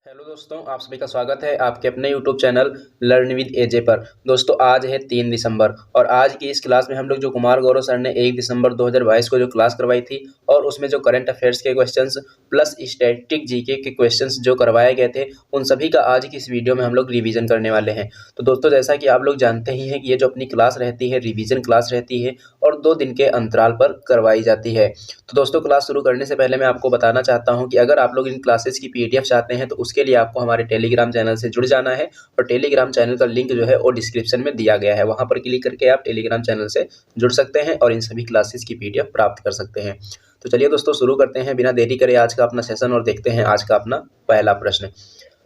Hello दोस्तों, आप सभी का स्वागत है आपके अपने यूट्यूब चैनल लर्न विद एजे पर। दोस्तों आज है 3 दिसंबर और आज की इस क्लास में हम लोग जो कुमार गौरव सर ने 1 दिसंबर 2022 को जो क्लास करवाई थी और उसमें जो करंट अफेयर्स के क्वेश्चंस प्लस स्टैटिक जीके के क्वेश्चंस जो करवाए गए थे उन सभी का आज की इस वीडियो में हम लोग रिवीजन करने वाले हैं। तो दोस्तों जैसा कि आप लोग जानते ही हैं कि ये जो अपनी क्लास रहती है रिवीजन क्लास रहती है और 2 दिन के अंतराल पर करवाई जाती है। तो दोस्तों क्लास शुरू करने से पहले मैं आपको बताना चाहता हूं कि अगर आप लोग इन क्लासेस की पीडीएफ चाहते हैं तो उसके लिए आपको हमारे टेलीग्राम चैनल से जुड़ जाना है और टेलीग्राम चैनल का लिंक जो है वो डिस्क्रिप्शन में दिया गया है। वहां पर क्लिक करके आप टेलीग्राम चैनल से जुड़ सकते हैं और इन सभी क्लासेस की पीडीएफ प्राप्त कर सकते हैं। तो चलिए दोस्तों शुरू करते हैं बिना देरी करे आज का अपना सेशन और देखते हैं आज का अपना पहला प्रश्न।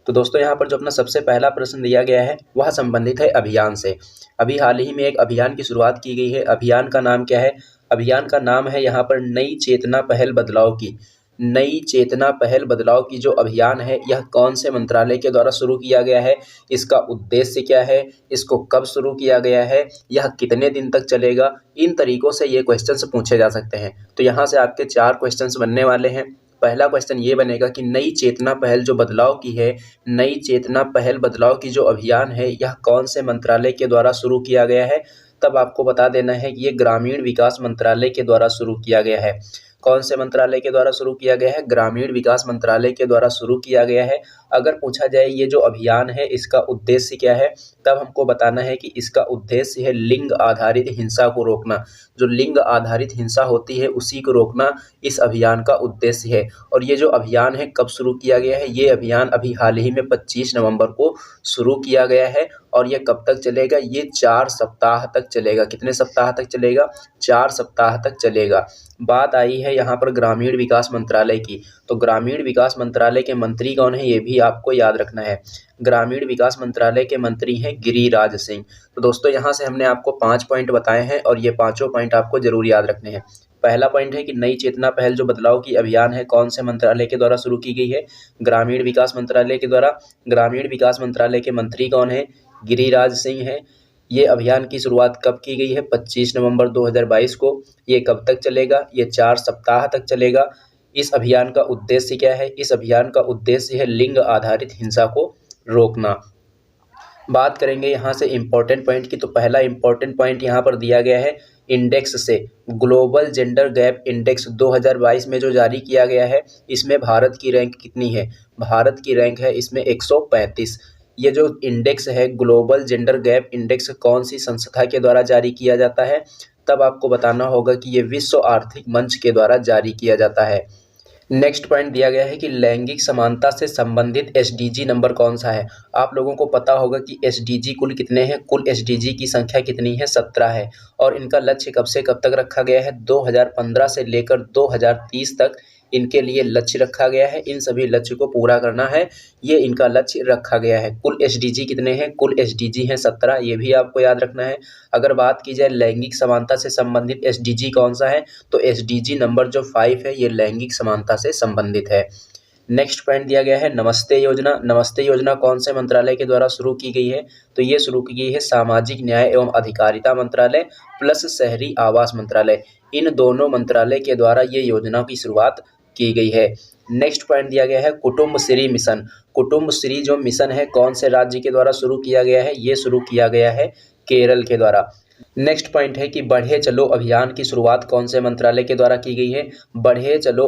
तो दोस्तों यहाँ पर जो अपना सबसे पहला प्रश्न दिया गया है वह संबंधित है अभियान से। अभी हाल ही में एक अभियान की शुरुआत की गई है। अभियान का नाम क्या है? अभियान का नाम है यहाँ पर नई चेतना पहल बदलाव की। नई चेतना पहल बदलाव की जो अभियान है यह कौन से मंत्रालय के द्वारा शुरू किया गया है? इसका उद्देश्य क्या है? इसको कब शुरू किया गया है? यह कितने दिन तक चलेगा? इन तरीकों से ये क्वेश्चंस पूछे जा सकते हैं। तो यहाँ से आपके 4 क्वेश्चंस बनने वाले हैं। पहला क्वेश्चन ये बनेगा कि नई चेतना पहल जो बदलाव की है, नई चेतना पहल बदलाव की जो अभियान है यह कौन से मंत्रालय के द्वारा शुरू किया गया है? तब आपको बता देना है कि ये ग्रामीण विकास मंत्रालय के द्वारा शुरू किया गया है। कौन से मंत्रालय के द्वारा शुरू किया गया है? ग्रामीण विकास मंत्रालय के द्वारा शुरू किया गया है। अगर पूछा जाए ये जो अभियान है इसका उद्देश्य क्या है, तब हमको बताना है कि इसका उद्देश्य है लिंग आधारित हिंसा को रोकना। जो लिंग आधारित हिंसा होती है उसी को रोकना इस अभियान का उद्देश्य है। और ये जो अभियान है कब शुरू किया गया है? ये अभियान अभी हाल ही में 25 नवंबर को शुरू किया गया है और ये कब तक चलेगा? ये 4 सप्ताह तक चलेगा। कितने सप्ताह तक चलेगा? 4 सप्ताह तक चलेगा। बात आई है यहाँ पर ग्रामीण विकास मंत्रालय की। तो ग्रामीण विकास मंत्रालय के मंत्री कौन है ये भी आपको याद रखना है। ग्रामीण विकास मंत्रालय के मंत्री हैं गिरिराज सिंह। तो दोस्तों यहाँ से हमने आपको 5 पॉइंट बताए हैं और ये पांचों पॉइंट आपको जरूर याद रखने हैं। पहला पॉइंट है कि नई चेतना पहल जो बदलाव की अभियान है कौन से मंत्रालय के द्वारा शुरू की गई है? ग्रामीण विकास मंत्रालय के द्वारा। ग्रामीण विकास मंत्रालय के मंत्री कौन है? गिरिराज सिंह है। ये अभियान की शुरुआत कब की गई है? 25 नवंबर 2022 को। ये कब तक चलेगा? ये 4 सप्ताह तक चलेगा। इस अभियान का उद्देश्य क्या है? इस अभियान का उद्देश्य है लिंग आधारित हिंसा को रोकना। बात करेंगे यहाँ से इम्पोर्टेंट पॉइंट की। तो पहला इम्पोर्टेंट पॉइंट यहाँ पर दिया गया है इंडेक्स से। ग्लोबल जेंडर गैप इंडेक्स 2022 में जो जारी किया गया है इसमें भारत की रैंक कितनी है? भारत की रैंक है इसमें 135। ये जो इंडेक्स है ग्लोबल जेंडर गैप इंडेक्स कौन सी संस्था के द्वारा जारी किया जाता है? तब आपको बताना होगा कि ये विश्व आर्थिक मंच के द्वारा जारी किया जाता है। नेक्स्ट पॉइंट दिया गया है कि लैंगिक समानता से संबंधित एसडीजी नंबर कौन सा है? आप लोगों को पता होगा कि एसडीजी कुल कितने हैं। कुल एसडीजी की संख्या कितनी है? 17 है। और इनका लक्ष्य कब से कब तक रखा गया है? 2015 से लेकर 2030 तक इनके लिए लक्ष्य रखा गया है। इन सभी लक्ष्य को पूरा करना है, ये इनका लक्ष्य रखा गया है। कुल एसडीजी कितने हैं? कुल एसडीजी हैं 17। ये भी आपको याद रखना है। अगर बात की जाए लैंगिक समानता से संबंधित एसडीजी कौन सा है, तो एसडीजी नंबर जो 5 है ये लैंगिक समानता से संबंधित है। नेक्स्ट पॉइंट दिया गया है नमस्ते योजना। नमस्ते योजना कौन से मंत्रालय के द्वारा शुरू की गई है? तो ये शुरू की गई है सामाजिक न्याय एवं अधिकारिता मंत्रालय प्लस शहरी आवास मंत्रालय। इन दोनों मंत्रालय के द्वारा ये योजना की शुरुआत की गई है। नेक्स्ट पॉइंट दिया गया है कुटुंबश्री मिशन। कुटुंबश्री जो मिशन है कौन से राज्य के द्वारा शुरू किया गया है? ये शुरू किया गया है केरल के द्वारा। नेक्स्ट पॉइंट है कि बढ़े चलो अभियान की शुरुआत कौन से मंत्रालय के द्वारा की गई है? बढ़े चलो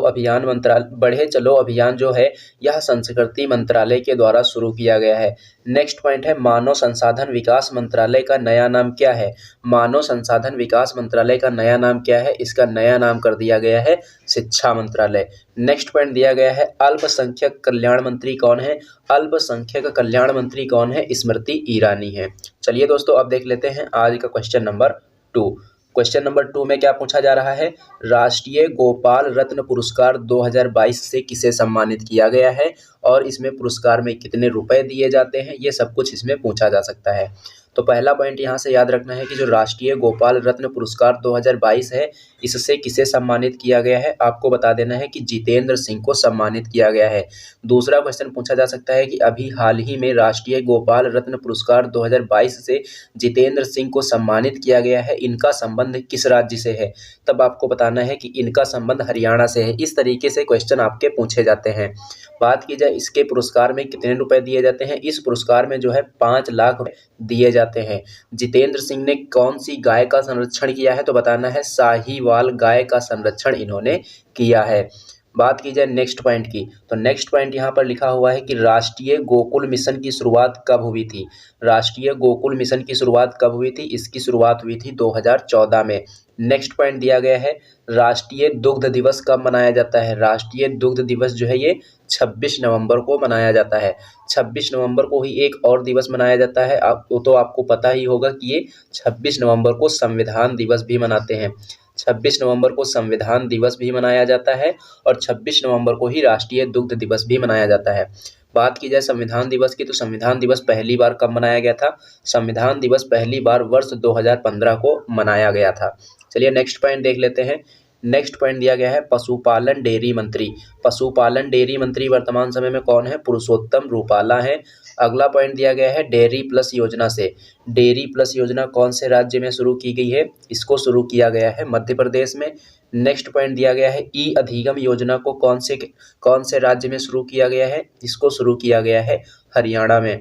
अभियान जो है यह संस्कृति मंत्रालय के द्वारा शुरू किया गया है। नेक्स्ट पॉइंट है मानव संसाधन विकास मंत्रालय का नया नाम क्या है? मानव संसाधन विकास मंत्रालय का नया नाम क्या है? इसका नया नाम कर दिया गया है शिक्षा मंत्रालय। नेक्स्ट पॉइंट दिया गया है अल्पसंख्यक कल्याण मंत्री कौन है? अल्पसंख्यक कल्याण मंत्री कौन है? स्मृति ईरानी है। चलिए दोस्तों अब देख लेते हैं आज का क्वेश्चन नंबर 2। क्वेश्चन नंबर 2 में क्या पूछा जा रहा है? राष्ट्रीय गोपाल रत्न पुरस्कार 2022 से किसे सम्मानित किया गया है और इसमें पुरस्कार में कितने रुपए दिए जाते हैं, ये सब कुछ इसमें पूछा जा सकता है। तो पहला पॉइंट यहाँ से याद रखना है कि जो राष्ट्रीय गोपाल रत्न पुरस्कार 2022 है इससे किसे सम्मानित किया गया है? आपको बता देना है कि जितेंद्र सिंह को सम्मानित किया गया है। दूसरा क्वेश्चन पूछा जा सकता है कि अभी हाल ही में राष्ट्रीय गोपाल रत्न पुरस्कार 2022 से जितेंद्र सिंह को सम्मानित किया गया है, इनका संबंध किस राज्य से है? तब आपको बताना है कि इनका संबंध हरियाणा से है। इस तरीके से क्वेश्चन आपके पूछे जाते हैं। बात की जाए इसके पुरस्कार में कितने रुपए दिए जाते हैं? इस पुरस्कार में जो है 5 लाख रुपए दिए जाते हैं। जितेंद्र सिंह ने कौन सी गाय का संरक्षण किया है? तो बताना है साहीवाल गाय का संरक्षण इन्होंने किया है। बात की जाए नेक्स्ट पॉइंट की, तो नेक्स्ट पॉइंट यहाँ पर लिखा हुआ है कि राष्ट्रीय गोकुल मिशन की शुरुआत कब हुई थी? राष्ट्रीय गोकुल मिशन की शुरुआत कब हुई थी? इसकी शुरुआत हुई थी 2014 में। नेक्स्ट पॉइंट दिया गया है राष्ट्रीय दुग्ध दिवस कब मनाया जाता है? राष्ट्रीय दुग्ध दिवस जो है ये 26 नवंबर को मनाया जाता है। 26 नवंबर को ही एक और दिवस मनाया जाता है, तो आपको पता ही होगा कि ये 26 नवंबर को संविधान दिवस भी मनाते हैं। 26 नवंबर को संविधान दिवस भी मनाया जाता है और 26 नवंबर को ही राष्ट्रीय दुग्ध दिवस भी मनाया जाता है। बात की जाए संविधान दिवस की, तो संविधान दिवस पहली बार कब मनाया गया था? संविधान दिवस पहली बार वर्ष 2015 को मनाया गया था। चलिए नेक्स्ट पॉइंट देख लेते हैं। नेक्स्ट पॉइंट दिया गया है पशुपालन डेयरी मंत्री। पशुपालन डेयरी मंत्री वर्तमान समय में कौन है? पुरुषोत्तम रूपाला है। अगला पॉइंट दिया गया है डेयरी प्लस योजना से। डेयरी प्लस योजना कौन से राज्य में शुरू की गई है? इसको शुरू किया गया है मध्य प्रदेश में। नेक्स्ट पॉइंट दिया गया है ई अधिगम योजना को कौन से राज्य में शुरू किया गया है? इसको शुरू किया गया है हरियाणा में।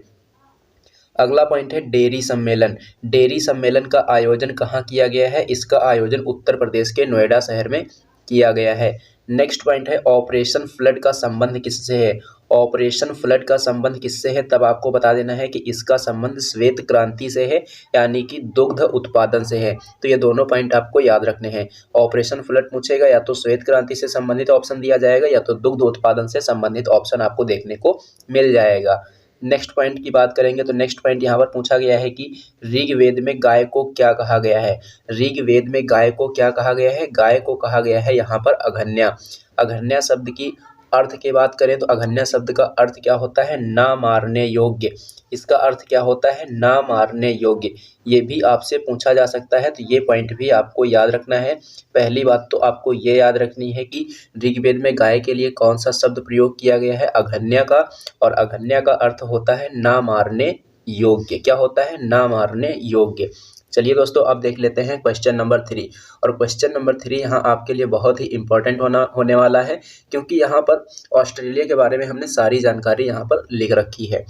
अगला पॉइंट है डेयरी सम्मेलन। डेयरी सम्मेलन का आयोजन कहाँ किया गया है? इसका आयोजन उत्तर प्रदेश के नोएडा शहर में किया गया है। नेक्स्ट पॉइंट है ऑपरेशन फ्लड का संबंध किससे है? ऑपरेशन फ्लड का संबंध किससे है? तब आपको बता देना है कि इसका संबंध श्वेत क्रांति से है, यानी कि दुग्ध उत्पादन से है। तो ये दोनों पॉइंट आपको याद रखने हैं। ऑपरेशन फ्लड पूछेगा या तो श्वेत क्रांति से संबंधित ऑप्शन दिया जाएगा या तो दुग्ध उत्पादन से संबंधित ऑप्शन आपको देखने को मिल जाएगा। नेक्स्ट पॉइंट की बात करेंगे तो नेक्स्ट पॉइंट यहाँ पर पूछा गया है कि ऋग्वेद में गाय को क्या कहा गया है? ऋग्वेद में गाय को क्या कहा गया है? गाय को कहा गया है यहाँ पर अघन्या। अघन्या शब्द की अर्थ की बात करें तो अघन्या शब्द का अर्थ क्या होता है? ना मारने योग्य। इसका अर्थ क्या होता है? ना मारने योग्य। ये भी आपसे पूछा जा सकता है, तो ये पॉइंट भी आपको याद रखना है। पहली बात तो आपको ये याद रखनी है कि ऋग्वेद में गाय के लिए कौन सा शब्द प्रयोग किया गया है? अघन्या का, और अघन्या का अर्थ होता है ना मारने योग्य। क्या होता है? ना मारने योग्य। चलिए दोस्तों अब देख लेते हैं क्वेश्चन नंबर 3। और क्वेश्चन नंबर 3 यहाँ आपके लिए बहुत ही इंपॉर्टेंट होने वाला है, क्योंकि यहाँ पर ऑस्ट्रेलिया के बारे में हमने सारी जानकारी यहाँ पर लिख रखी है।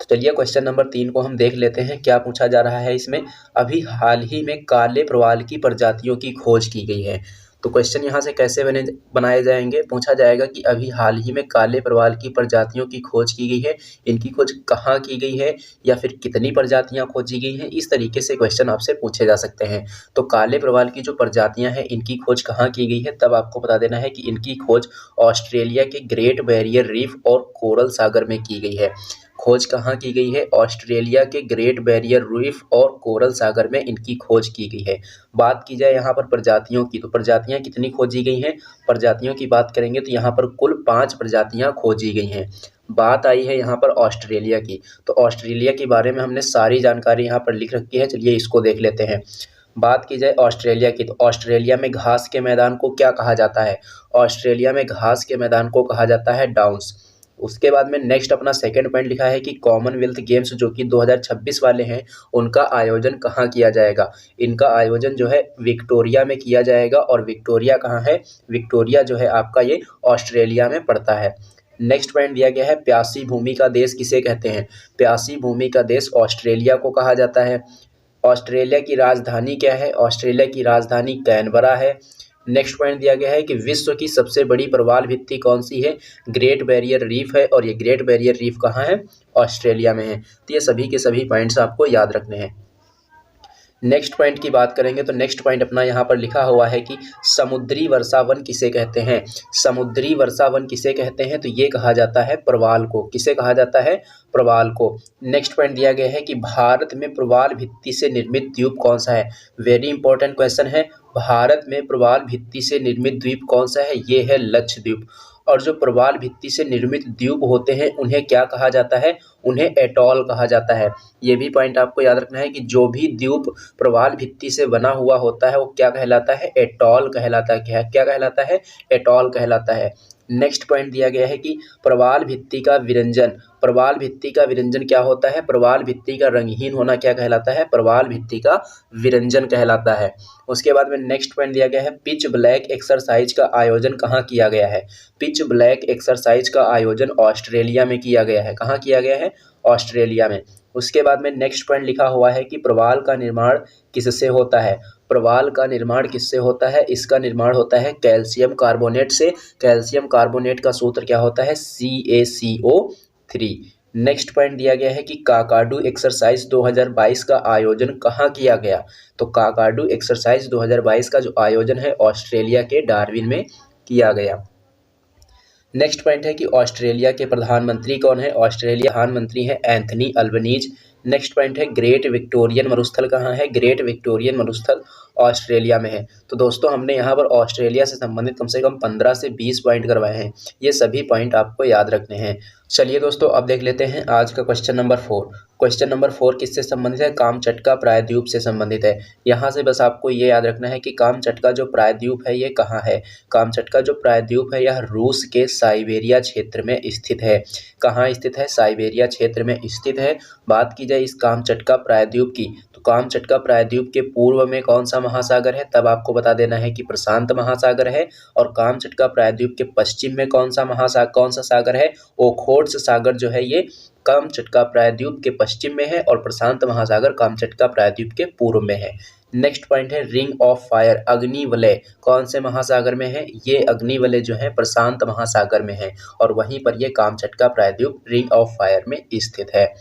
तो चलिए क्वेश्चन नंबर 3 को हम देख लेते हैं क्या पूछा जा रहा है इसमें। अभी हाल ही में काले प्रवाल की प्रजातियों की खोज की गई है। तो क्वेश्चन यहाँ से कैसे बनाए जाएंगे? पूछा जाएगा कि अभी हाल ही में काले प्रवाल की प्रजातियों की खोज की गई है, इनकी खोज कहाँ की गई है या फिर कितनी प्रजातियाँ खोजी गई हैं, इस तरीके से क्वेश्चन आपसे पूछे जा सकते हैं। तो काले प्रवाल की जो प्रजातियाँ हैं इनकी खोज कहाँ की गई है, तब आपको बता देना है कि इनकी खोज ऑस्ट्रेलिया के ग्रेट बैरियर रीफ और कोरल सागर में की गई है। खोज कहाँ की गई है? ऑस्ट्रेलिया के ग्रेट बैरियर रीफ और कोरल सागर में इनकी खोज की गई है। बात की जाए यहाँ पर प्रजातियों की, तो प्रजातियाँ कितनी खोजी गई हैं? प्रजातियों की बात करेंगे तो यहाँ पर कुल 5 प्रजातियाँ खोजी गई हैं। बात आई है यहाँ पर ऑस्ट्रेलिया की, तो ऑस्ट्रेलिया के बारे में हमने सारी जानकारी यहाँ पर लिख रखी है। चलिए इसको देख लेते हैं। बात की जाए ऑस्ट्रेलिया की, तो ऑस्ट्रेलिया में घास के मैदान को क्या कहा जाता है? ऑस्ट्रेलिया में घास के मैदान को कहा जाता है डाउन्स। उसके बाद में नेक्स्ट अपना सेकंड पॉइंट लिखा है कि कॉमनवेल्थ गेम्स जो कि 2026 वाले हैं उनका आयोजन कहाँ किया जाएगा? इनका आयोजन जो है विक्टोरिया में किया जाएगा, और विक्टोरिया कहाँ है? विक्टोरिया जो है आपका ये ऑस्ट्रेलिया में पड़ता है। नेक्स्ट पॉइंट दिया गया है प्यासी भूमि का देश किसे कहते हैं? प्यासी भूमि का देश ऑस्ट्रेलिया को कहा जाता है। ऑस्ट्रेलिया की राजधानी क्या है? ऑस्ट्रेलिया की राजधानी कैनबरा है। नेक्स्ट पॉइंट दिया गया है कि विश्व की सबसे बड़ी प्रवाल भित्ति कौन सी है? ग्रेट बैरियर रीफ है, और ये ग्रेट बैरियर रीफ कहाँ है? ऑस्ट्रेलिया में है। तो ये सभी के सभी पॉइंट्स आपको याद रखने हैं। नेक्स्ट पॉइंट की बात करेंगे तो नेक्स्ट पॉइंट अपना यहाँ पर लिखा हुआ है कि समुद्री वर्षावन किसे कहते हैं? समुद्री वर्षावन किसे कहते हैं? तो ये कहा जाता है प्रवाल को। किसे कहा जाता है? प्रवाल को। नेक्स्ट पॉइंट दिया गया है कि भारत में प्रवाल भित्ति से निर्मित द्वीप कौन सा है? वेरी इंपॉर्टेंट क्वेश्चन है। भारत में प्रवाल भित्ति से निर्मित द्वीप कौन सा है? ये है लक्षद्वीप। और जो प्रवाल भित्ति से निर्मित द्वीप होते हैं उन्हें क्या कहा जाता है? उन्हें एटॉल कहा जाता है। ये भी पॉइंट आपको याद रखना है कि जो भी द्वीप प्रवाल भित्ति से बना हुआ होता है वो क्या कहलाता है? एटॉल कहलाता है। क्या कहलाता है? एटॉल कहलाता है। नेक्स्ट पॉइंट दिया गया है कि प्रवाल भित्ति का विरंजन प्रवाल भित्ति का विरंजन क्या होता है? प्रवाल भित्ति का रंगहीन होना क्या कहलाता है? प्रवाल भित्ति का विरंजन कहलाता है। उसके बाद में नेक्स्ट पॉइंट दिया गया है, पिच ब्लैक एक्सरसाइज का आयोजन कहाँ किया गया है? पिच ब्लैक एक्सरसाइज का आयोजन ऑस्ट्रेलिया में किया गया है। कहाँ किया गया है? ऑस्ट्रेलिया में। उसके बाद में नेक्स्ट पॉइंट लिखा हुआ है कि प्रवाल का निर्माण किससे होता है? प्रवाल का निर्माण किससे होता है? इसका निर्माण होता है कैल्शियम कार्बोनेट से। कैल्शियम कार्बोनेट का सूत्र क्या होता है? CaCO3। नेक्स्ट पॉइंट दिया गया है कि काकाडू एक्सरसाइज 2022 का आयोजन कहाँ किया गया? तो काकाडू एक्सरसाइज 2022 का जो आयोजन है ऑस्ट्रेलिया के डार्विन में किया गया। नेक्स्ट पॉइंट है कि ऑस्ट्रेलिया के प्रधानमंत्री कौन है? ऑस्ट्रेलिया प्रधानमंत्री हैं एंथनी अल्बनीज। नेक्स्ट पॉइंट है, ग्रेट विक्टोरियन मरुस्थल कहाँ है? ग्रेट विक्टोरियन मरुस्थल ऑस्ट्रेलिया में है। तो दोस्तों हमने यहाँ पर ऑस्ट्रेलिया से संबंधित कम से कम 15 से 20 पॉइंट करवाए हैं। ये सभी पॉइंट आपको याद रखने हैं। चलिए दोस्तों अब देख लेते हैं आज का क्वेश्चन नंबर 4। क्वेश्चन नंबर 4 किससे संबंधित है? कामचटका प्रायद्वीप से संबंधित है। यहाँ से बस आपको ये याद रखना है कि कामचटका जो प्रायद्वीप है ये कहाँ है? कामचटका जो प्रायद्वीप है यह रूस के साइबेरिया क्षेत्र में स्थित है। कहाँ स्थित है? साइबेरिया क्षेत्र में स्थित है। बात की जाए इस कामचटका प्रायद्वीप की, तो कामचटका प्रायद्वीप के पूर्व में कौन सा महासागर है? तब आपको बता देना है कि प्रशांत महासागर है। और कामचटका प्रायद्वीप के पश्चिम में कौन सा सागर है? ओखोट्स सागर जो है ये कामचटका प्रायद्वीप के पश्चिम में है और प्रशांत महासागर कामचटका प्रायद्वीप के पूर्व में है। नेक्स्ट पॉइंट है रिंग ऑफ फायर, अग्निवलय कौन से महासागर में है? ये अग्निवलय जो है प्रशांत महासागर में है और वहीं पर ये कामचटका प्रायद्वीप रिंग ऑफ फायर में स्थित है।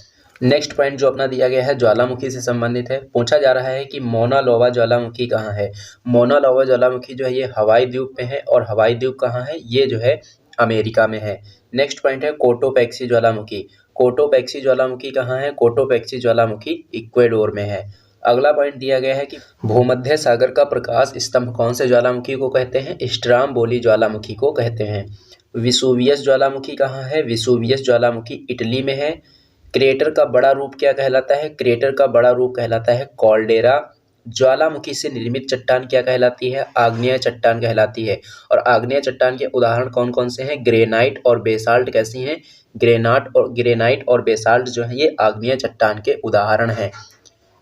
नेक्स्ट पॉइंट जो अपना दिया गया है ज्वालामुखी से संबंधित है। पूछा जा रहा है कि मौना लोवा ज्वालामुखी कहाँ है? मौना लोवा ज्वालामुखी जो है ये हवाई द्वीप में है और हवाई द्वीप कहाँ है? ये जो है अमेरिका में है। नेक्स्ट पॉइंट है कोटोपैक्सी ज्वालामुखी। कोटोपैक्सी ज्वालामुखी कहाँ है? कोटोपैक्सी ज्वालामुखी इक्वेडोर में है। अगला पॉइंट दिया गया है कि भूमध्य सागर का प्रकाश स्तंभ कौन से ज्वालामुखी को कहते हैं? स्ट्राम्बोली ज्वालामुखी को कहते हैं। विसुवियस ज्वालामुखी कहाँ है? विसुवियस ज्वालामुखी इटली में है। क्रेटर का बड़ा रूप क्या कहलाता है? क्रेटर का बड़ा रूप कहलाता है कॉल्डेरा। ज्वालामुखी से निर्मित चट्टान क्या कहलाती है? आग्नेय चट्टान कहलाती है। और आग्नेय चट्टान के उदाहरण कौन कौन से हैं? ग्रेनाइट और बेसाल्ट कैसी हैं? ग्रेनाइट और बेसाल्ट जो है ये आग्नेय चट्टान के उदाहरण हैं।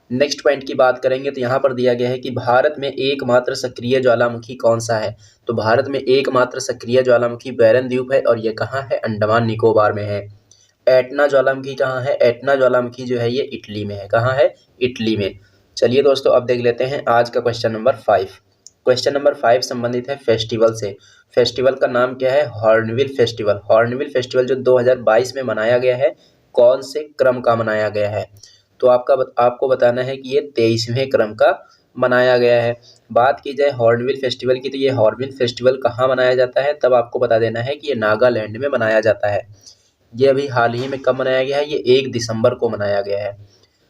नेक्स्ट पॉइंट की बात करेंगे तो यहाँ पर दिया गया है कि भारत में एकमात्र सक्रिय ज्वालामुखी कौन सा है? तो भारत में एकमात्र सक्रिय ज्वालामुखी बैरन द्वीप है और ये कहाँ है? अंडमान निकोबार में है। एटना ज्वालामुखी कहाँ है? एटना ज्वालामुखी जो है ये इटली में है। कहाँ है? इटली में। चलिए दोस्तों अब देख लेते हैं आज का क्वेश्चन नंबर 5। क्वेश्चन नंबर 5 संबंधित है फेस्टिवल से। फेस्टिवल का नाम क्या है? Hornbill festival. हॉर्नबिल फेस्टिवल जो 2022 में मनाया गया है, कौन से क्रम का मनाया गया है? तो आपको बताना है कि ये 23वें क्रम का मनाया गया है। बात की जाए हॉर्नबिल फेस्टिवल की, तो ये हॉर्नबिल फेस्टिवल कहाँ मनाया जाता है? तब आपको बता देना है कि ये नागालैंड में मनाया जाता है। ये अभी हाल ही में कब मनाया गया है? ये 1 दिसंबर को मनाया गया है।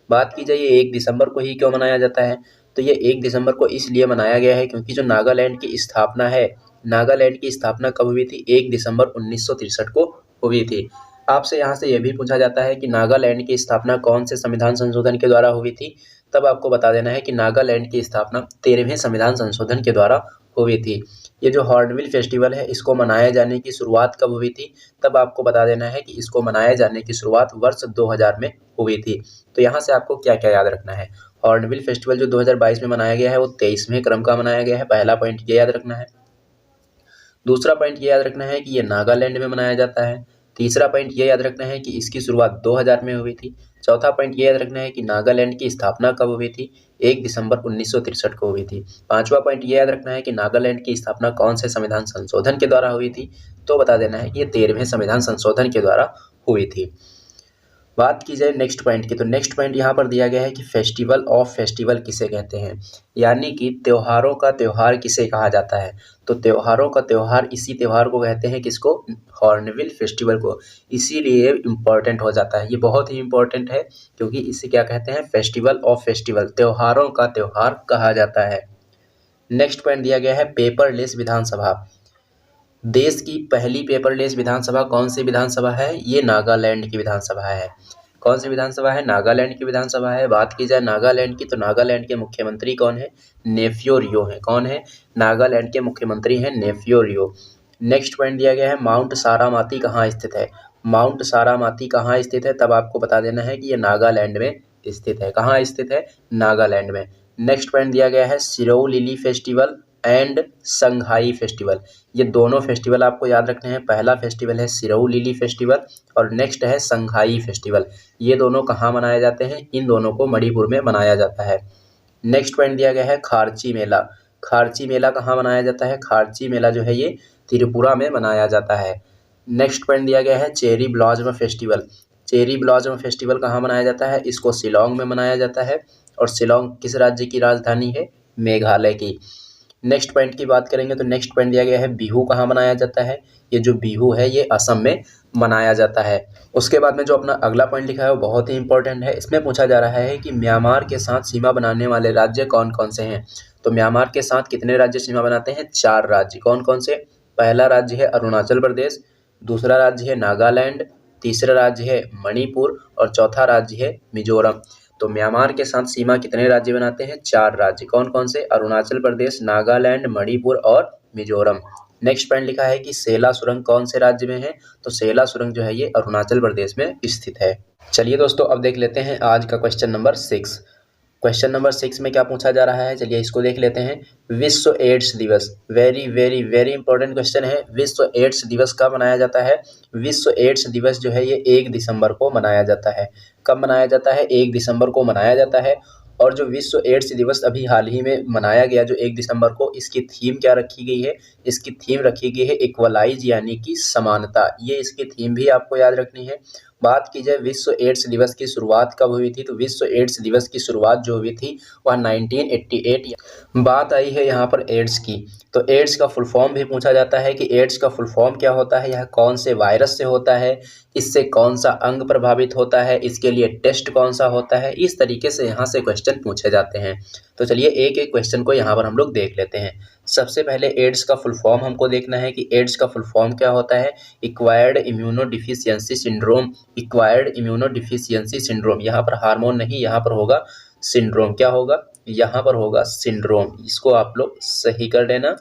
बात की जाए ये 1 दिसंबर को ही क्यों मनाया जाता है? तो ये 1 दिसंबर को इसलिए मनाया गया है क्योंकि जो नागालैंड की स्थापना है, नागालैंड की स्थापना कब हुई थी? 1 दिसंबर 1963 को हुई थी। आपसे यहाँ से ये भी पूछा जाता है कि नागालैंड की स्थापना कौन से संविधान संशोधन के द्वारा हुई थी? तब आपको बता देना है कि नागालैंड की स्थापना 13वें संविधान संशोधन के द्वारा हुई थी। ये जो हॉर्नबिल फेस्टिवल है इसको मनाए जाने की शुरुआत कब हुई थी? तब आपको बता देना है कि इसको मनाए जाने की शुरुआत वर्ष 2000 में हुई थी। तो यहाँ से आपको क्या क्या याद रखना है? हॉर्नबिल फेस्टिवल जो 2022 में मनाया गया है वो 23वें क्रम का मनाया गया है। पहला पॉइंट ये याद रखना है। दूसरा पॉइंट ये याद रखना है कि ये नागालैंड में मनाया जाता है। तीसरा पॉइंट ये याद रखना है कि इसकी शुरुआत 2000 में हुई थी। चौथा पॉइंट ये याद रखना है कि नागालैंड की स्थापना कब हुई थी? 1 दिसंबर 1963 को हुई थी। पांचवा पॉइंट ये याद रखना है कि नागालैंड की स्थापना कौन से संविधान संशोधन के द्वारा हुई थी? तो बता देना है कि ये 13वें संविधान संशोधन के द्वारा हुई थी। बात की जाए नेक्स्ट पॉइंट की, तो नेक्स्ट पॉइंट यहाँ पर दिया गया है कि फेस्टिवल ऑफ फेस्टिवल किसे कहते हैं? यानी कि त्योहारों का त्योहार किसे कहा जाता है? तो त्योहारों का त्योहार इसी त्योहार को कहते हैं, किसको? हॉर्नबिल फेस्टिवल को। इसीलिए इम्पॉर्टेंट हो जाता है, ये बहुत ही इम्पॉर्टेंट है क्योंकि इसे क्या कहते हैं? फेस्टिवल ऑफ फेस्टिवल, त्योहारों का त्योहार कहा जाता है। नेक्स्ट पॉइंट दिया गया है पेपरलेस विधानसभा। देश की पहली पेपरलेस विधानसभा कौन सी विधानसभा है? ये नागालैंड की विधानसभा है। कौन सी विधानसभा है? नागालैंड की विधानसभा है। बात की जाए नागालैंड की, तो नागालैंड के मुख्यमंत्री कौन है? नेफ्यू रियो है। कौन है? नागालैंड के मुख्यमंत्री हैं नेफ्यू रियो। नेक्स्ट पॉइंट दिया गया है माउंट सारामाती कहाँ स्थित है? माउंट सारामाती कहाँ स्थित है, तब आपको बता देना है कि ये नागालैंड में स्थित है। कहाँ स्थित है, नागालैंड में। नेक्स्ट पॉइंट दिया गया है Shirui lily festival and Sangai festival. ये दोनों फेस्टिवल आपको याद रखने हैं। पहला फेस्टिवल है सिरोउ लिली फेस्टिवल और नेक्स्ट है संघाई फेस्टिवल। ये दोनों कहाँ मनाए जाते हैं, इन दोनों को मणिपुर में मनाया जाता है। नेक्स्ट पॉइंट दिया गया है खारची मेला। खारची मेला कहाँ मनाया जाता है, खारची मेला जो है ये त्रिपुरा में मनाया जाता है। नेक्स्ट पॉइंट दिया गया है cherry blossom festival. Cherry blossom festival कहाँ मनाया जाता है, इसको शिलोंग में मनाया जाता है। और शिलोंग किस राज्य की राजधानी है, मेघालय की। नेक्स्ट पॉइंट की बात करेंगे तो नेक्स्ट पॉइंट दिया गया है बिहू कहाँ मनाया जाता है। ये जो बिहू है ये असम में मनाया जाता है। उसके बाद में जो अपना अगला पॉइंट लिखा है वो बहुत ही इंपॉर्टेंट है। इसमें पूछा जा रहा है कि म्यांमार के साथ सीमा बनाने वाले राज्य कौन कौन से हैं। तो म्यांमार के साथ कितने राज्य सीमा बनाते हैं, 4 राज्य। कौन कौन से, पहला राज्य है अरुणाचल प्रदेश, दूसरा राज्य है नागालैंड, तीसरा राज्य है मणिपुर और चौथा राज्य है मिजोरम। तो म्यांमार के साथ सीमा कितने राज्य बनाते हैं, 4 राज्य। कौन कौन से, अरुणाचल प्रदेश, नागालैंड, मणिपुर और मिजोरम। नेक्स्ट पॉइंट लिखा है कि सेला सुरंग कौन से राज्य में है, तो सेला सुरंग जो है ये अरुणाचल प्रदेश में स्थित है। चलिए दोस्तों अब देख लेते हैं आज का क्वेश्चन नंबर 6। क्वेश्चन नंबर 6 में क्या पूछा जा रहा है, चलिए इसको देख लेते हैं। विश्व एड्स दिवस, very very very important question है। विश्व एड्स दिवस कब मनाया जाता है, विश्व एड्स दिवस जो है ये 1 दिसंबर को मनाया जाता है। कब मनाया जाता है, 1 दिसंबर को मनाया जाता है। और जो विश्व एड्स दिवस अभी हाल ही में मनाया गया जो 1 दिसंबर को, इसकी थीम क्या रखी गई है, इसकी थीम रखी गई है इक्वलाइज यानी कि समानता। ये इसकी थीम भी आपको याद रखनी है। बात की जाए विश्व एड्स दिवस की शुरुआत कब हुई थी, तो विश्व एड्स दिवस की शुरुआत जो हुई थी वह 1988। बात आई है यहाँ पर एड्स की, तो एड्स का फुल फॉर्म भी पूछा जाता है कि एड्स का फुल फॉर्म क्या होता है, यह कौन से वायरस से होता है, इससे कौन सा अंग प्रभावित होता है, इसके लिए टेस्ट कौन सा होता है। इस तरीके से यहाँ से क्वेश्चन पूछे जाते हैं। तो चलिए एक एक क्वेश्चन को यहाँ पर हम लोग देख लेते हैं। सबसे पहले एड्स का फुल फॉर्म हमको देखना है कि एड्स का फुल फॉर्म क्या होता है। Acquired immunodeficiency syndrome, acquired immunodeficiency syndrome. यहाँ पर हार्मोन नहीं, यहाँ पर होगा सिंड्रोम। क्या होगा, यहाँ पर होगा सिंड्रोम। इसको आप लोग सही कर लेना।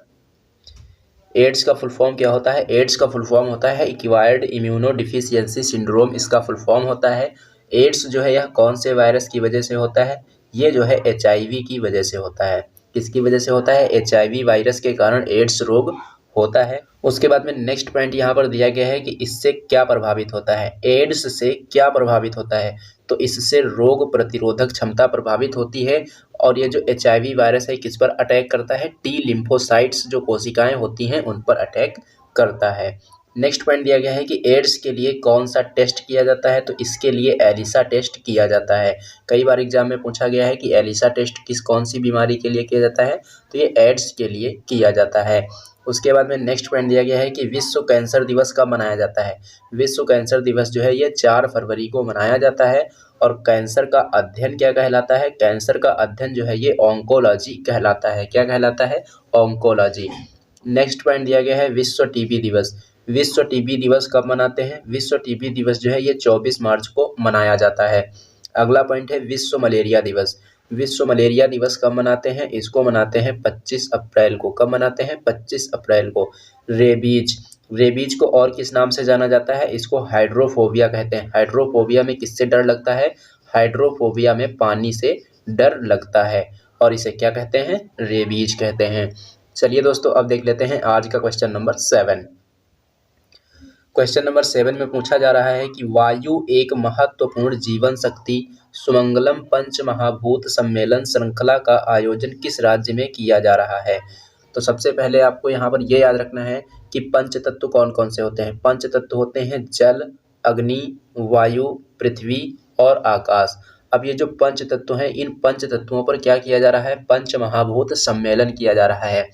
एड्स का फुल फॉर्म क्या होता है, एड्स का फुल फॉर्म होता है एक्वायर्ड इम्यूनोडिफिशियंसी सिंड्रोम, इसका फुल फॉर्म होता है। एड्स जो है यह कौन से वायरस की वजह से होता है, ये जो है HIV की वजह से होता है। किसकी वजह से होता है, HIV वायरस के कारण एड्स रोग होता है। उसके बाद में नेक्स्ट पॉइंट यहाँ पर दिया गया है कि इससे क्या प्रभावित होता है, एड्स से क्या प्रभावित होता है, तो इससे रोग प्रतिरोधक क्षमता प्रभावित होती है। और ये जो HIV वायरस है किस पर अटैक करता है, टी लिम्फोसाइट्स जो कोशिकाएं होती हैं उन पर अटैक करता है। नेक्स्ट पॉइंट दिया गया है कि एड्स के लिए कौन सा टेस्ट किया जाता है, तो इसके लिए एलिसा टेस्ट किया जाता है। कई बार एग्जाम में पूछा गया है कि एलिसा टेस्ट किस कौन सी बीमारी के लिए किया जाता है, तो ये एड्स के लिए किया जाता है। उसके बाद में नेक्स्ट पॉइंट दिया गया है कि विश्व कैंसर दिवस कब मनाया जाता है। विश्व कैंसर दिवस जो है ये 4 फरवरी को मनाया जाता है। और कैंसर का अध्ययन क्या कहलाता है, कैंसर का अध्ययन जो है ये ऑन्कोलॉजी कहलाता है। क्या कहलाता है, ऑन्कोलॉजी। नेक्स्ट पॉइंट दिया गया है विश्व टीबी दिवस। विश्व टीबी दिवस कब मनाते हैं, विश्व टीबी दिवस जो है ये 24 मार्च को मनाया जाता है। अगला पॉइंट है विश्व मलेरिया दिवस। विश्व मलेरिया दिवस कब मनाते हैं, इसको मनाते हैं 25 अप्रैल को। कब मनाते हैं, 25 अप्रैल को। रेबीज, रेबीज को और किस नाम से जाना जाता है, इसको हाइड्रोफोबिया कहते हैं। हाइड्रोफोबिया में किससे डर लगता है, हाइड्रोफोबिया में पानी से डर लगता है और इसे क्या कहते हैं, रेबीज कहते हैं। चलिए दोस्तों अब देख लेते हैं आज का क्वेश्चन नंबर 7। क्वेश्चन नंबर 7 में पूछा जा रहा है कि वायु एक महत्वपूर्ण जीवन शक्ति सुमंगलम पंच महाभूत सम्मेलन श्रृंखला का आयोजन किस राज्य में किया जा रहा है। तो सबसे पहले आपको यहाँ पर यह याद रखना है कि पंच तत्व कौन कौन से होते हैं। पंच तत्व होते हैं जल, अग्नि, वायु, पृथ्वी और आकाश। अब ये जो पंच तत्व हैं, इन पंच तत्वों पर क्या किया जा रहा है, पंच महाभूत सम्मेलन किया जा रहा है।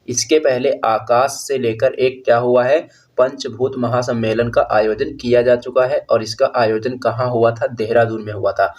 इसके पहले आकाश से लेकर एक क्या हुआ है, पंचभूत महासम्मेलन का आयोजन किया जा चुका है और इसका आयोजन कहाँ हुआ था, देहरादून में हुआ था।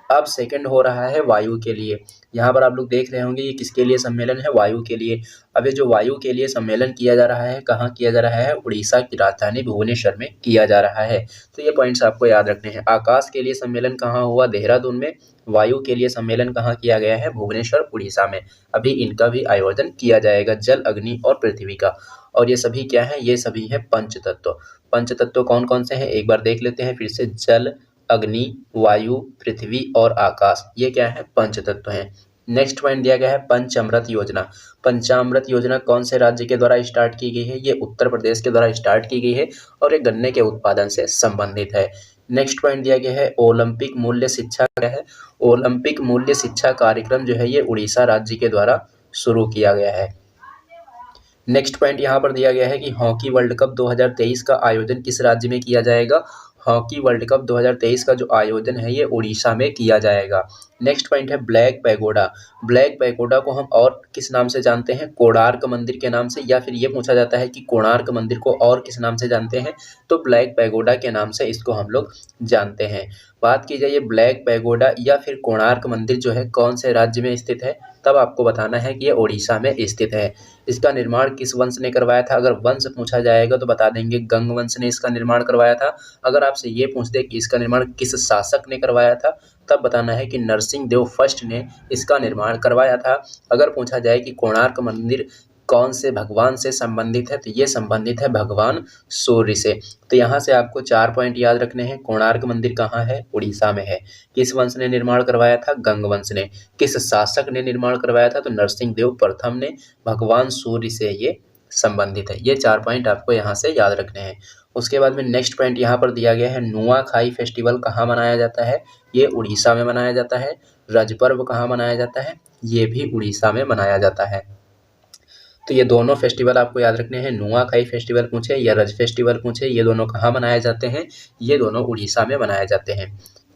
अब सेकंड हो रहा है वायु के लिए। यहाँ पर आप लोग देख रहे होंगे ये किसके लिए सम्मेलन है, वायु के लिए। अब ये जो वायु के लिए सम्मेलन किया जा रहा है, कहाँ किया जा रहा है, उड़ीसा की राजधानी भुवनेश्वर में किया जा रहा है। तो ये पॉइंट्स आपको याद रखने हैं। आकाश के लिए सम्मेलन कहाँ हुआ, देहरादून में। वायु के लिए सम्मेलन कहाँ किया गया है, भुवनेश्वर उड़ीसा में। अभी इनका भी आयोजन किया जाएगा, जल, अग्नि और पृथ्वी का। और ये सभी क्या है, ये सभी है पंच तत्व। पंच तत्व कौन कौन से हैं एक बार देख लेते हैं फिर से। जल, अग्नि, वायु, पृथ्वी और आकाश, ये क्या है? पंच तत्व हैं। नेक्स्ट पॉइंट दिया गया है पंचामृत योजना। पंचामृत योजना कौन से राज्य के द्वारा स्टार्ट की गई है? ये उत्तर प्रदेश के द्वारा स्टार्ट की गई है और ये गन्ने के उत्पादन से संबंधित है। नेक्स्ट पॉइंट दिया गया है ओलंपिक मूल्य शिक्षा क्या है? ओलंपिक मूल्य शिक्षा कार्यक्रम जो है ये उड़ीसा राज्य के द्वारा शुरू किया गया है। नेक्स्ट पॉइंट यहाँ पर दिया गया है कि हॉकी वर्ल्ड कप 2023 का आयोजन किस राज्य में किया जाएगा? हॉकी वर्ल्ड कप 2023 का जो आयोजन है ये उड़ीसा में किया जाएगा। नेक्स्ट पॉइंट है ब्लैक पैगोडा। ब्लैक पैगोडा को हम और किस नाम से जानते हैं? कोणार्क मंदिर के नाम से, या फिर ये पूछा जाता है कि कोणार्क मंदिर को और किस नाम से जानते हैं? तो ब्लैक पैगोडा के नाम से इसको हम लोग जानते हैं। बात की जाए ये ब्लैक पैगोडा या फिर कोणार्क मंदिर जो है कौन से राज्य में स्थित है, तब आपको बताना है कि ये उड़ीसा में स्थित है। इसका निर्माण किस वंश ने करवाया था? अगर वंश पूछा जाएगा तो बता देंगे गंग वंश ने इसका निर्माण करवाया था। अगर आपसे ये पूछ दे कि इसका निर्माण किस शासक ने करवाया था, तब बताना है कि नरसिंह देव फर्स्ट ने इसका निर्माण करवाया था। अगर पूछा जाए कि कोणार्क मंदिर कौन से भगवान से संबंधित है, तो ये संबंधित है भगवान सूर्य से। तो यहाँ से आपको 4 पॉइंट याद रखने हैं। कोणार्क मंदिर कहाँ है? उड़ीसा में है। किस वंश ने निर्माण करवाया था? गंग वंश ने। किस शासक ने निर्माण करवाया था? तो नरसिंह देव प्रथम ने। भगवान सूर्य से ये संबंधित है। ये 4 पॉइंट आपको यहाँ से याद रखने हैं। उसके बाद में नेक्स्ट पॉइंट यहाँ पर दिया गया है नुआखाई फेस्टिवल कहाँ मनाया जाता है? ये उड़ीसा में मनाया जाता है। रज पर्व कहाँ मनाया जाता है? ये भी उड़ीसा में मनाया जाता है। तो ये दोनों फेस्टिवल आपको याद रखने हैं। नुआखाई फेस्टिवल पूछे या रज फेस्टिवल पूछे, ये दोनों कहाँ मनाए जाते हैं? ये दोनों उड़ीसा में मनाए जाते हैं।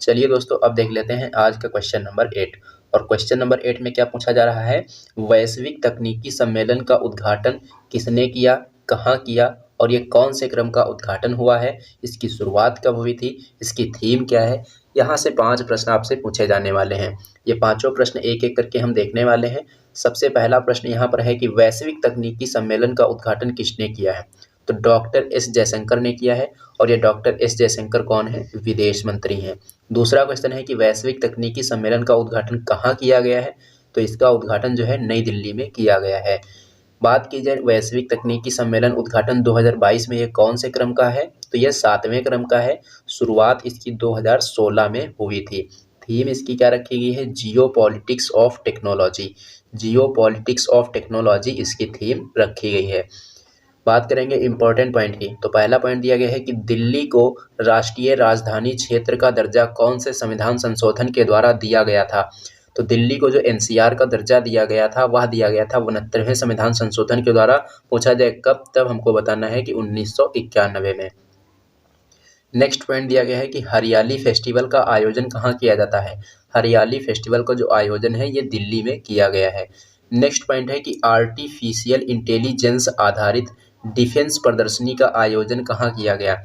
चलिए दोस्तों अब देख लेते हैं आज का क्वेश्चन नंबर 8। और क्वेश्चन नंबर 8 में क्या पूछा जा रहा है? वैश्विक तकनीकी सम्मेलन का उद्घाटन किसने किया, कहाँ किया और ये कौन से क्रम का उद्घाटन हुआ है? इसकी शुरुआत कब हुई थी? इसकी थीम क्या है? यहाँ से 5 प्रश्न आपसे पूछे जाने वाले हैं। ये पांचों प्रश्न एक एक करके हम देखने वाले हैं। सबसे पहला प्रश्न यहाँ पर है कि वैश्विक तकनीकी सम्मेलन का उद्घाटन किसने किया है? तो डॉक्टर एस जयशंकर ने किया है। और ये डॉक्टर एस जयशंकर कौन है? विदेश मंत्री हैं। दूसरा क्वेश्चन है कि वैश्विक तकनीकी सम्मेलन का उद्घाटन कहाँ किया गया है? तो इसका उद्घाटन जो है नई दिल्ली में किया गया है। बात की जाए वैश्विक तकनीकी सम्मेलन उद्घाटन 2022 में ये कौन से क्रम का है? तो ये 7वें क्रम का है। शुरुआत इसकी 2016 में हुई थी। थीम इसकी क्या रखी गई है? जियो politics of technology. Jio politics of technology इसकी थीम रखी गई है। बात करेंगे इंपॉर्टेंट पॉइंट की, तो पहला पॉइंट दिया गया है कि दिल्ली को राष्ट्रीय राजधानी क्षेत्र का दर्जा कौन से संविधान संशोधन के द्वारा दिया गया था? तो दिल्ली को जो एनसीआर का दर्जा दिया गया था वह दिया गया था 69वें संविधान संशोधन के द्वारा। पूछा जाए कब, तब हमको बताना है कि 1991 में। नेक्स्ट पॉइंट दिया गया है कि हरियाली फेस्टिवल का आयोजन कहाँ किया जाता है? हरियाली फेस्टिवल का जो आयोजन है ये दिल्ली में किया गया है। नेक्स्ट पॉइंट है कि आर्टिफिशियल इंटेलिजेंस आधारित डिफेंस प्रदर्शनी का आयोजन कहाँ किया गया?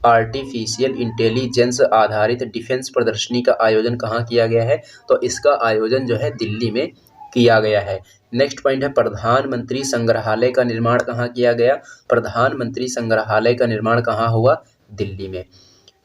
आर्टिफिशियल इंटेलिजेंस आधारित डिफेंस प्रदर्शनी का आयोजन कहाँ किया गया है? तो इसका आयोजन जो है दिल्ली में किया गया है। नेक्स्ट पॉइंट है प्रधानमंत्री संग्रहालय का निर्माण कहाँ किया गया? प्रधानमंत्री संग्रहालय का निर्माण कहाँ हुआ? दिल्ली में।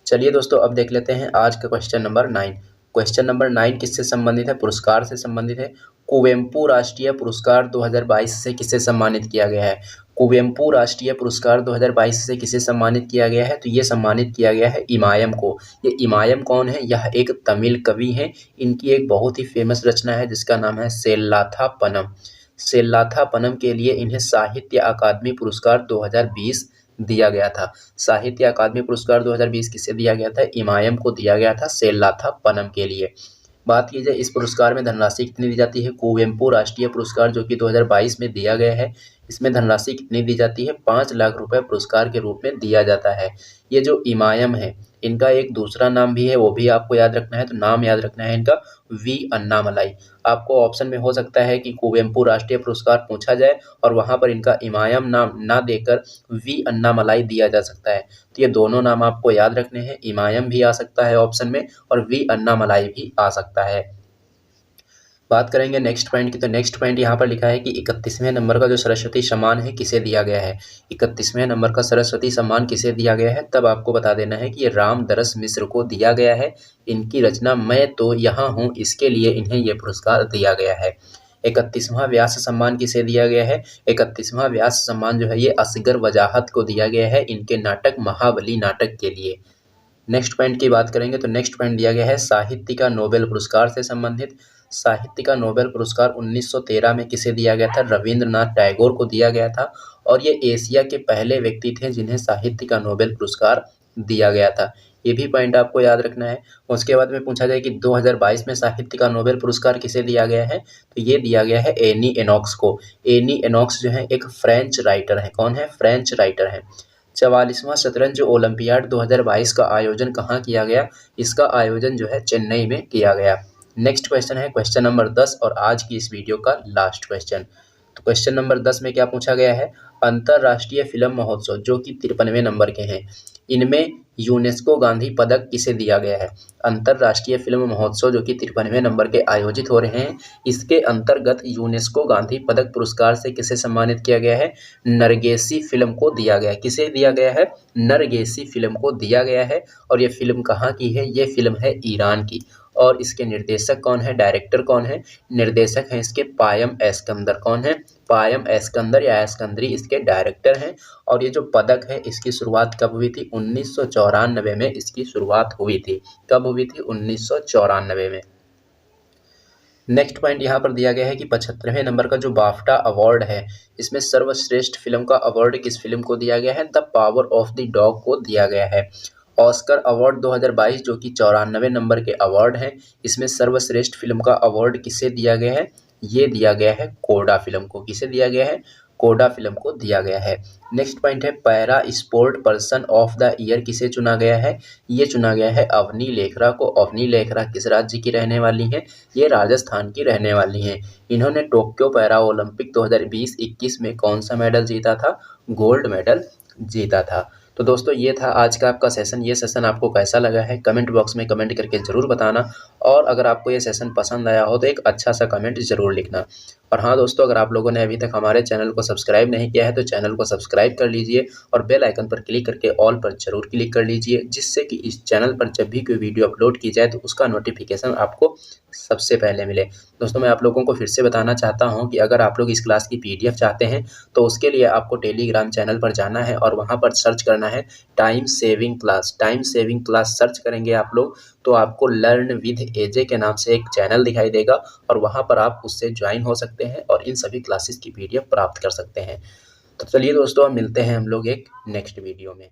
चलिए दोस्तों अब देख लेते हैं आज का क्वेश्चन नंबर 9। क्वेश्चन नंबर 9 किससे संबंधित है? पुरस्कार से संबंधित है। कुवेम्पू राष्ट्रीय पुरस्कार 2022 से किसे सम्मानित किया गया है? कुवेम्पू राष्ट्रीय पुरस्कार 2022 से किसे सम्मानित किया गया है? तो ये सम्मानित किया गया है इमायम को। ये इमायम कौन है? यह एक तमिल कवि हैं। इनकी एक बहुत ही फेमस रचना है जिसका नाम है सेल्लाथापनम। सेल्लाथापनम के लिए इन्हें साहित्य अकादमी पुरस्कार 2020 दिया गया था। साहित्य अकादमी पुरस्कार 2020 किसे दिया गया था? इमायम को दिया गया था सेल्लाथापनम के लिए। बात की जाए इस पुरस्कार में धनराशि कितनी दी जाती है? कुवेम्पू राष्ट्रीय पुरस्कार जो कि 2022 में दिया गया है, इसमें धनराशि कितनी दी जाती है? 5 लाख रुपए पुरस्कार के रूप में दिया जाता है। ये जो इमायम है इनका एक दूसरा नाम भी है, वो भी आपको याद रखना है। तो नाम याद रखना है इनका वी अन्नामलाई। आपको ऑप्शन में हो सकता है कि कुवेम्पू राष्ट्रीय पुरस्कार पूछा जाए और वहां पर इनका इमायम नाम ना देकर वी अन्नामलाई दिया जा सकता है। तो ये दोनों नाम आपको याद रखने हैं। इमायम भी आ सकता है ऑप्शन में और वी अन्नामलाई भी आ सकता है। बात करेंगे नेक्स्ट पॉइंट की, तो नेक्स्ट पॉइंट यहाँ पर लिखा है कि 31वें नंबर का जो सरस्वती सम्मान है किसे दिया गया है? 31वें नंबर का सरस्वती सम्मान किसे दिया गया है? तब आपको बता देना है कि ये रामदरस मिश्र को दिया गया है। इनकी रचना मैं तो यहाँ हूँ, इसके लिए इन्हें ये पुरस्कार दिया गया है। 31वां व्यास सम्मान किसे दिया गया है? 31वां व्यास सम्मान जो है ये असगर वजाहत को दिया गया है इनके नाटक महाबली नाटक के लिए। नेक्स्ट पॉइंट की बात करेंगे तो नेक्स्ट पॉइंट दिया गया है साहित्य का नोबेल पुरस्कार से संबंधित। साहित्य का नोबेल पुरस्कार 1913 में किसे दिया गया था? रविंद्रनाथ टैगोर को दिया गया था और ये एशिया के पहले व्यक्ति थे जिन्हें साहित्य का नोबेल पुरस्कार दिया गया था। ये भी पॉइंट आपको याद रखना है। उसके बाद में पूछा जाए कि 2022 में साहित्य का नोबेल पुरस्कार किसे दिया गया है? तो ये दिया गया है एनी एनॉक्स को। एनी एनॉक्स जो है एक फ्रेंच राइटर है। कौन है? फ्रेंच राइटर है। 44वां शतरंज ओलंपियाड 2022 का आयोजन कहाँ किया गया? इसका आयोजन जो है चेन्नई में किया गया। नेक्स्ट क्वेश्चन है क्वेश्चन नंबर 10 और आज की इस वीडियो का लास्ट क्वेश्चन। तो क्वेश्चन नंबर 10 में क्या पूछा गया है? अंतर्राष्ट्रीय फिल्म महोत्सव जो कि 53वें नंबर के हैं, इनमें यूनेस्को गांधी पदक किसे दिया गया है? अंतर्राष्ट्रीय फिल्म महोत्सव जो कि 53वें नंबर के आयोजित हो रहे हैं, इसके अंतर्गत यूनेस्को गांधी पदक पुरस्कार से किसे सम्मानित किया गया है? नरगेसी फिल्म को दिया गया है। किसे दिया गया है? नरगेसी फिल्म को दिया गया है। और ये फिल्म कहाँ की है? ये फिल्म है ईरान की। और इसके निर्देशक कौन है? डायरेक्टर कौन है? निर्देशक हैं इसके पायम एस्कंदर। कौन है? पायम एस्कंदर या एस्कंदरी इसके डायरेक्टर हैं। और ये जो पदक है इसकी शुरुआत कब हुई थी? 1994 में इसकी शुरुआत हुई थी। कब हुई थी? 1994 में। नेक्स्ट पॉइंट यहाँ पर दिया गया है कि 75वें नंबर का जो बाफ्टा अवार्ड है, इसमें सर्वश्रेष्ठ फिल्म का अवार्ड किस फिल्म को दिया गया है? The power of the dog को दिया गया है। ऑस्कर अवार्ड 2022 जो कि 94 नंबर के अवार्ड हैं, इसमें सर्वश्रेष्ठ फिल्म का अवार्ड किसे दिया गया है? ये दिया गया है कोडा फिल्म को। किसे दिया गया है? कोडा फिल्म को दिया गया है। नेक्स्ट पॉइंट है para sport person of the year किसे चुना गया है? ये चुना गया है अवनी लेखरा को। अवनी लेखरा किस राज्य की रहने वाली हैं? ये राजस्थान की रहने वाली हैं। इन्होंने टोक्यो पैरा ओलंपिक 2020-21 में कौन सा मेडल जीता था? गोल्ड मेडल जीता था। तो दोस्तों ये था आज का आपका सेशन। ये सेशन आपको कैसा लगा है कमेंट बॉक्स में कमेंट करके ज़रूर बताना। और अगर आपको ये सेशन पसंद आया हो तो एक अच्छा सा कमेंट ज़रूर लिखना। और हाँ दोस्तों, अगर आप लोगों ने अभी तक हमारे चैनल को सब्सक्राइब नहीं किया है तो चैनल को सब्सक्राइब कर लीजिए और बेल आइकन पर क्लिक करके ऑल पर ज़रूर क्लिक कर लीजिए, जिससे कि इस चैनल पर जब भी कोई वीडियो अपलोड की जाए तो उसका नोटिफिकेशन आपको सबसे पहले मिले। दोस्तों मैं आप लोगों को फिर से बताना चाहता हूं कि अगर आप लोग इस क्लास की PDF चाहते हैं तो उसके लिए आपको टेलीग्राम चैनल पर जाना है और वहां पर सर्च करना है time saving class. Time saving class search करेंगे आप लोग तो आपको लर्न विद एजे के नाम से एक चैनल दिखाई देगा और वहां पर आप उससे ज्वाइन हो सकते हैं और इन सभी क्लासेस की PDF प्राप्त कर सकते हैं। तो चलिए दोस्तों, मिलते हैं हम लोग एक नेक्स्ट वीडियो में।